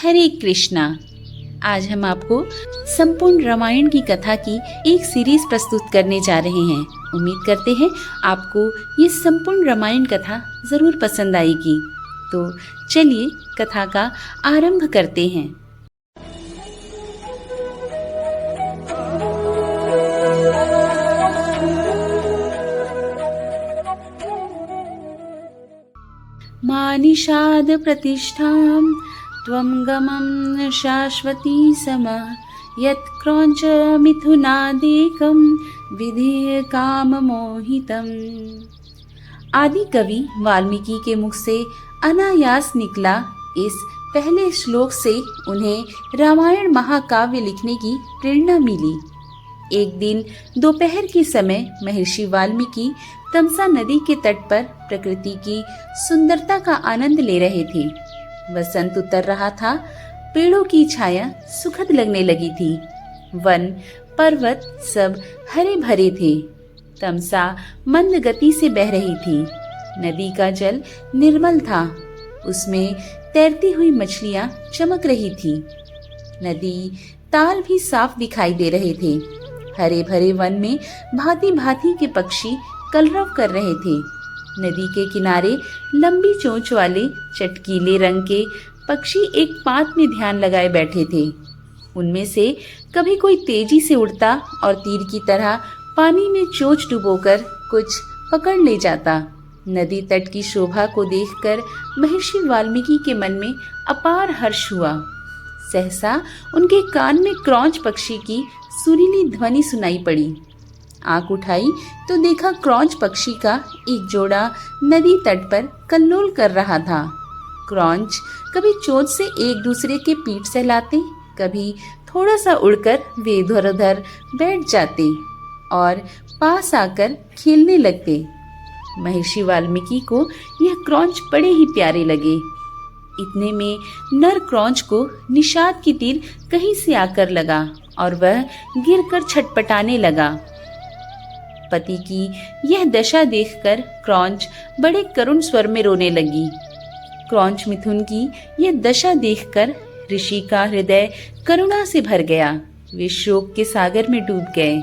हरे कृष्णा। आज हम आपको संपूर्ण रामायण की कथा की एक सीरीज प्रस्तुत करने जा रहे हैं। उम्मीद करते हैं आपको ये संपूर्ण रामायण कथा जरूर पसंद आएगी। तो चलिए कथा का आरंभ करते हैं। मानिषाद प्रतिष्ठां त्वं गमं शाश्वती समः यत् क्रौञ्च मिथुनादेकं विधेय काम मोहितम्। आदि कवि वाल्मीकि के मुख से अनायास निकला इस पहले श्लोक से उन्हें रामायण महाकाव्य लिखने की प्रेरणा मिली। एक दिन दोपहर के समय महर्षि वाल्मीकि तमसा नदी के तट पर प्रकृति की सुंदरता का आनंद ले रहे थे। वसंत उतर रहा था, पेड़ों की छाया सुखद लगने लगी थी। वन पर्वत सब हरे भरे थे। तमसा मंद गति से बह रही थी। नदी का जल निर्मल था, उसमें तैरती हुई मछलियां चमक रही थी। नदी ताल भी साफ दिखाई दे रहे थे। हरे भरे वन में भांति भांति के पक्षी कलरव कर रहे थे। नदी के किनारे लंबी चोंच वाले चटकीले रंग के पक्षी एक पात में ध्यान लगाए बैठे थे। उनमें से कभी कोई तेजी से उड़ता और तीर की तरह पानी में चोंच डुबोकर कुछ पकड़ ले जाता। नदी तट की शोभा को देखकर महर्षि वाल्मीकि के मन में अपार हर्ष हुआ। सहसा उनके कान में क्रौंच पक्षी की सुरीली ध्वनि सुनाई पड़ी। आंख उठाई तो देखा क्रौंच पक्षी का एक जोड़ा नदी तट पर कल्लोल कर रहा था। क्रौंच कभी चोंच से एक दूसरे के पीठ सहलाते, कभी थोड़ा सा उड़कर वे इधर उधर बैठ जाते और पास आकर खेलने लगते। महर्षि वाल्मीकि को यह क्रौंच बड़े ही प्यारे लगे। इतने में नर क्रौंच को निषाद की तीर कहीं से आकर लगा और वह गिरकर छटपटाने लगा। पति की यह दशा देखकर क्रौंच बड़े करुण स्वर में रोने लगी। क्रौंच मिथुन की यह दशा देखकर ऋषि का हृदय करुणा से भर गया। वे शोक के सागर में डूब गए।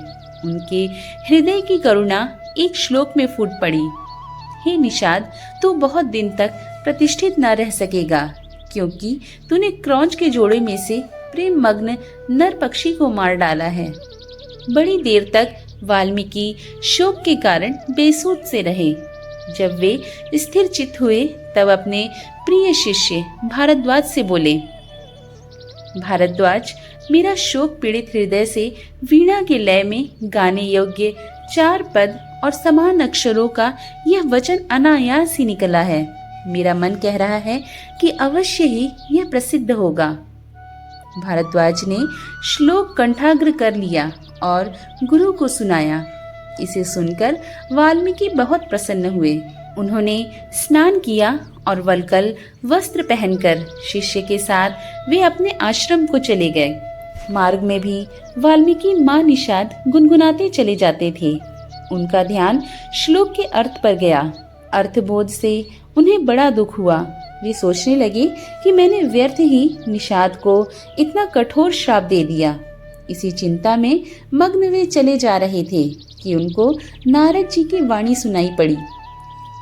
उनके हृदय की करुणा एक श्लोक में फूट पड़ी। हे निषाद, तू बहुत दिन तक प्रतिष्ठित न रह सकेगा, क्योंकि तूने क्रौंच के जोड़े में से प्रेम मग्न नर पक्षी को मार डाला है। बड़ी देर तक वाल्मीकि शोक के कारण बेसुध से रहे। जब वे स्थिर चित्त हुए तब अपने प्रिय शिष्य भारद्वाज से बोले, भारद्वाज, मेरा शोक पीड़ित हृदय से वीणा के लय में गाने योग्य 4 पद और समान अक्षरों का यह वचन अनायास ही निकला है। मेरा मन कह रहा है कि अवश्य ही यह प्रसिद्ध होगा। भारद्वाज ने श्लोक कंठाग्र कर लिया और गुरु को सुनाया। इसे सुनकर वाल्मीकि बहुत प्रसन्न हुए। उन्होंने स्नान किया और वल्कल वस्त्र पहनकर शिष्य के साथ वे अपने आश्रम को चले गए। मार्ग में भी वाल्मीकि माँ निषाद गुनगुनाते चले जाते थे। उनका ध्यान श्लोक के अर्थ पर गया। अर्थबोध से उन्हें बड़ा दुख हुआ। वे सोचने लगे कि मैंने व्यर्थ ही निषाद को इतना कठोर श्राप दे दिया। इसी चिंता में मग्न वे चले जा रहे थे कि उनको नारद जी की वाणी सुनाई पड़ी।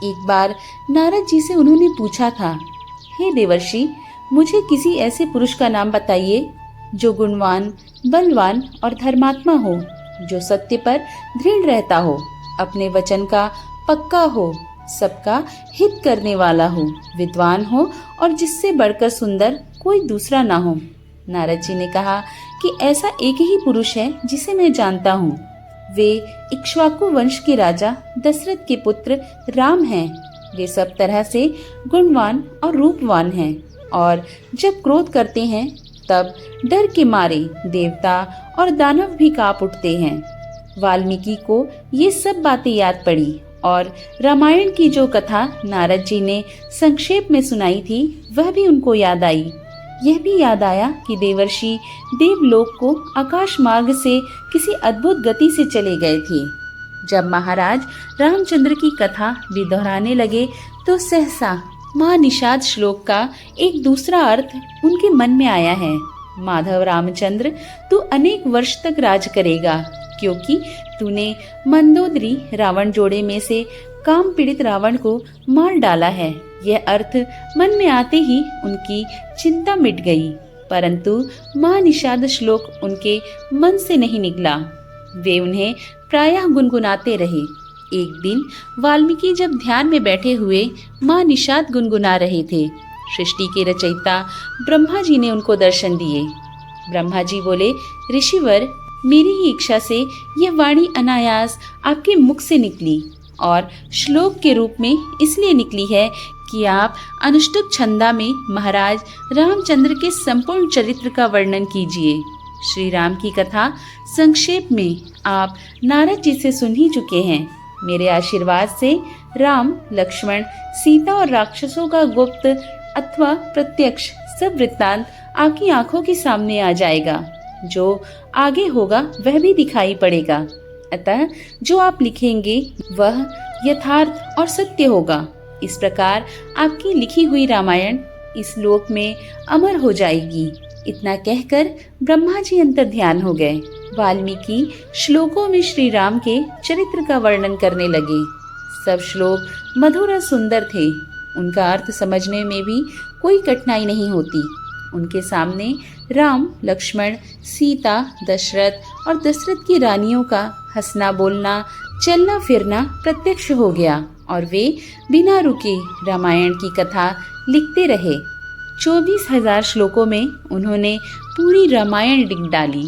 एक बार नारद जी से उन्होंने पूछा था, हे देवर्षि, मुझे किसी ऐसे पुरुष का नाम बताइए जो गुणवान, बलवान और धर्मात्मा हो, जो सत्य पर दृढ़ रहता हो, अपने वचन का पक्का हो, सबका हित करने वाला हो, विद्वान हो और जिससे बढ़कर सुंदर कोई दूसरा ना हो। नारद जी ने कहा कि ऐसा एक ही पुरुष है जिसे मैं जानता हूँ। वे इक्ष्वाकु वंश के राजा दशरथ के पुत्र राम हैं। वे सब तरह से गुणवान और रूपवान हैं और जब क्रोध करते हैं तब डर के मारे देवता और दानव भी कांप उठते हैं। वाल्मीकि को ये सब बातें याद पड़ी और रामायण की जो कथा नारद जी ने संक्षेप में सुनाई थी वह भी उनको याद आई। यह भी याद आया कि देवर्षि देवलोक को आकाश मार्ग से किसी अद्भुत गति से चले गए थे। जब महाराज रामचंद्र की कथा वे दोहराने लगे तो सहसा माँ निषाद श्लोक का एक दूसरा अर्थ उनके मन में आया है। माधव रामचंद्र, तू अनेक वर्ष तक राज करेगा, क्योंकि तूने मंदोदरी रावण जोड़े में से काम पीड़ित रावण को मार डाला है। यह अर्थ मन में आते ही उनकी चिंता मिट गई, परंतु माँ निषाद श्लोक उनके मन से नहीं निकला। वे उन्हें प्रायः गुनगुनाते रहे। एक दिन वाल्मीकि जब ध्यान में बैठे हुए माँ निषाद गुनगुना रहे थे, सृष्टि के रचयिता ब्रह्मा जी ने उनको दर्शन दिए। ब्रह्मा जी बोले, ऋषिवर, मेरी ही इच्छा से यह वाणी अनायास आपके मुख से निकली और श्लोक के रूप में इसलिए निकली है कि आप अनुष्टुप छंदा में महाराज रामचंद्र के संपूर्ण चरित्र का वर्णन कीजिए। श्री राम की कथा संक्षेप में आप नारद जी से सुन ही चुके हैं। मेरे आशीर्वाद से राम, लक्ष्मण, सीता और राक्षसों का गुप्त अथवा प्रत्यक्ष सब वृत्तांत आपकी आंखों के सामने आ जाएगा। जो आगे होगा वह भी दिखाई पड़ेगा। अतः जो आप लिखेंगे वह यथार्थ और सत्य होगा। इस प्रकार आपकी लिखी हुई रामायण इस लोक में अमर हो जाएगी। इतना कहकर ब्रह्मा जी अंतर ध्यान हो गए। वाल्मीकि श्लोकों में श्री राम के चरित्र का वर्णन करने लगे। सब श्लोक मधुर और सुंदर थे। उनका अर्थ समझने में भी कोई कठिनाई नहीं होती। उनके सामने राम, लक्ष्मण, सीता, दशरथ और दशरथ की रानियों का हंसना बोलना, चलना फिरना प्रत्यक्ष हो गया और वे बिना रुके रामायण की कथा लिखते रहे। 24,000 श्लोकों में उन्होंने पूरी रामायण लिख डाली।